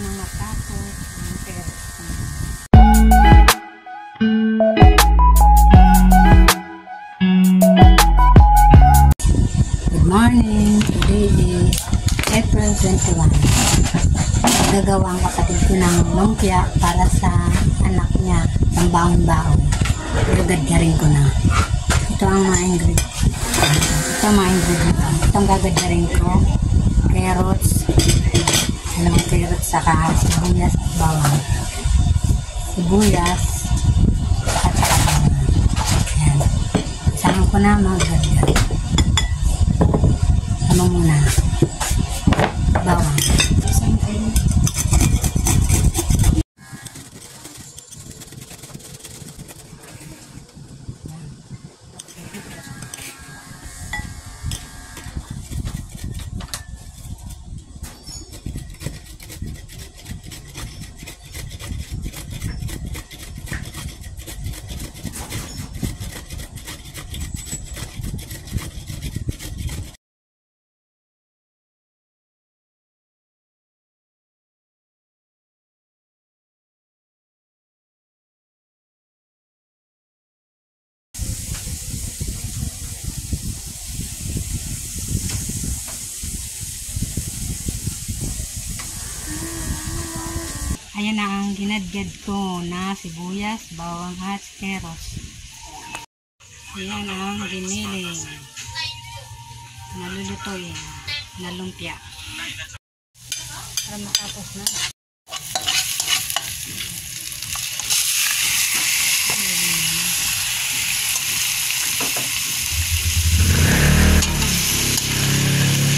nang matapos ang pera. Good morning. Today is April 21. Gagawa ang kapatid ko ng lumpia para sa anak niya, ang baon-baon. Gagadyarin ko na. Ito ang mga ingredients. Ito ang mga ingredients. Ito ang gagadyarin ko. Carrots. Dalawang carrots saka sibuyas at bawang. Sibuyas at saka bawang. Ayan. Saan ko na magadyar. Ano muna? Bawang. Ayan na ang ginadyad ko na sibuyas, bawang at carrots. Ayan ang giniling. Nalulutuin na lumpia. Para matapos na.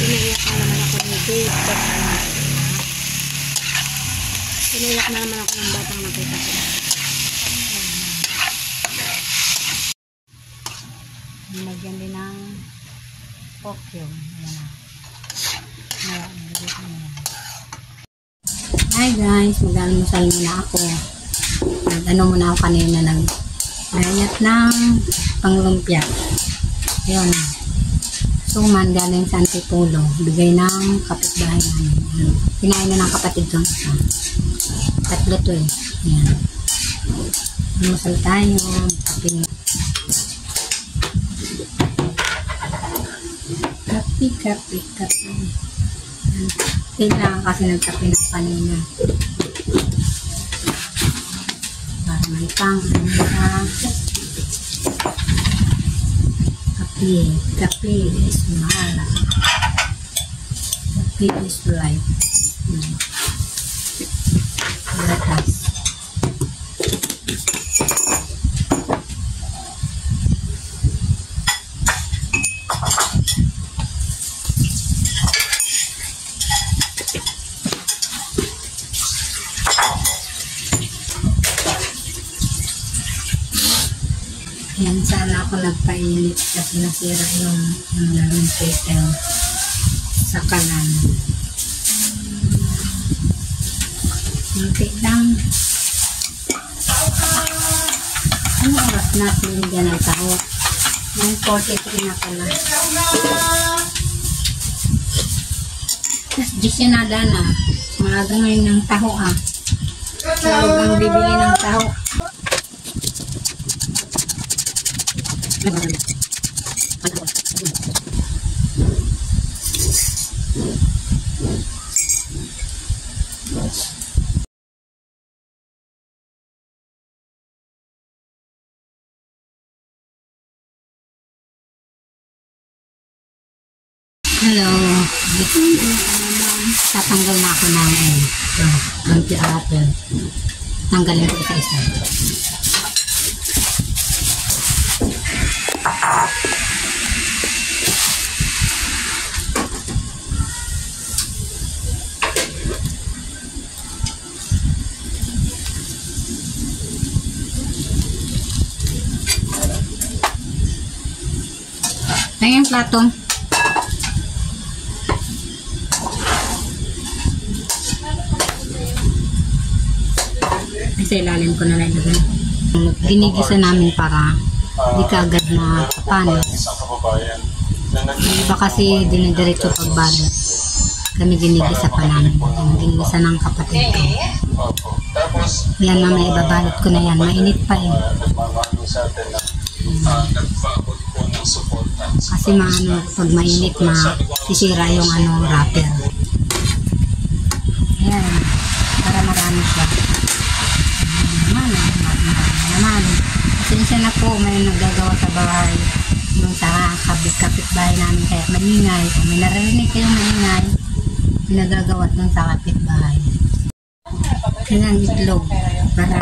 Piniyak na naman ako ni Dave. Piniyak na naman ako ng batang nakita ko. Nagyan din ng pokyo. Hi guys, mag-almusal muna ako. Nag-ano muna ako kanina, nag-ayat ng panglumpia. Yun. Suman galing sa Antipolo. Bigay ng kapitbahay namin. Kinain na ng kapatid ko. Tatlo to eh. Ayan. Almusal tayo. Kapi. Kailangan kasi nagkape ng kanina. Para may pang-ano. Kape is mahal. Kape is life. Lakas. Yan, sana ako nagpainit kasi nasira yung larong kettle sa kalan. Muntik lang. Ano oras natin dyan ang taho? 9:43 na pala. Tapos disyonada na. Maaga ngayon ng taho ah. Huwag ang bibili ng taho. Hello. Tatanggal na ako ng lumpia apple. Tanggalin ko isa-isa. Ayan yung plato. Sa ilalim ko na lang ilagay. Ginigisa namin para di kaagad na panis. Iba kasi dinidiretso pagbalot. kami ginigisa pa namin. Ginigisa ng kapatid ko. Yan, mamaya ibabalot ko na yan. Mainit pa eh. Kasi pag mainit, sisira yung wrapper. Ayan, para marami siya. Naman. Pasensya na po, may nagagawa sa bahay. Yung sa kapit-bahay namin, kaya maingay. Kung may narinig kayong maingay, pinagagawa dun sa kapit-bahay. Kailangan itlog para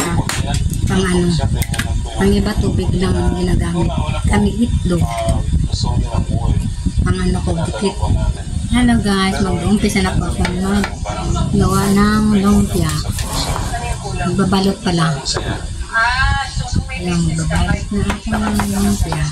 pang iba tubig lang ang ginagamit. Kami itlog. Pang ko, dikit. Hello guys, mag-umpisa na po ako gawa ng lumpia. Magbabalot pa lang. Yung magbabalot na ako ng lumpia.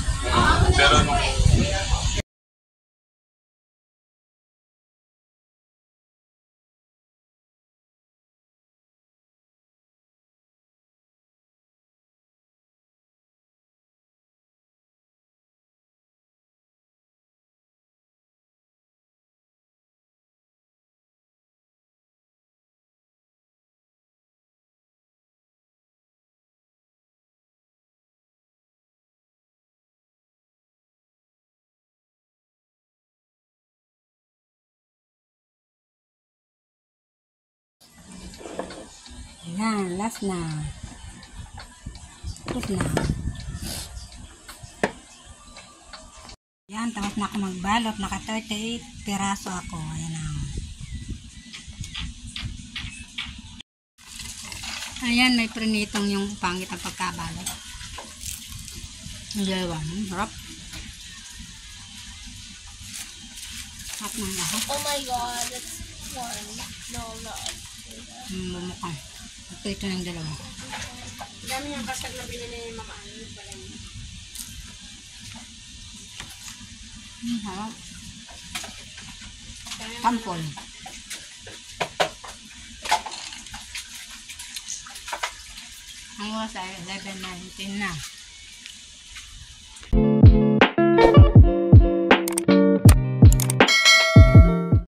Ayan, last na. Tapos na. Ayan, tapos na ako magbalot. Naka 38 piraso ako. Ayan na. Ayan, may prinitong yung pangit ang pagkabalot. Ang dalawa. Harap. Harap ng lahat. Oh my god, it's one. No. Bumukhang. Ito ng dalawa. Dami yung kasag na binili yung makaano pala niya. Harap. Tampol. Ang oras ay 11:19 na.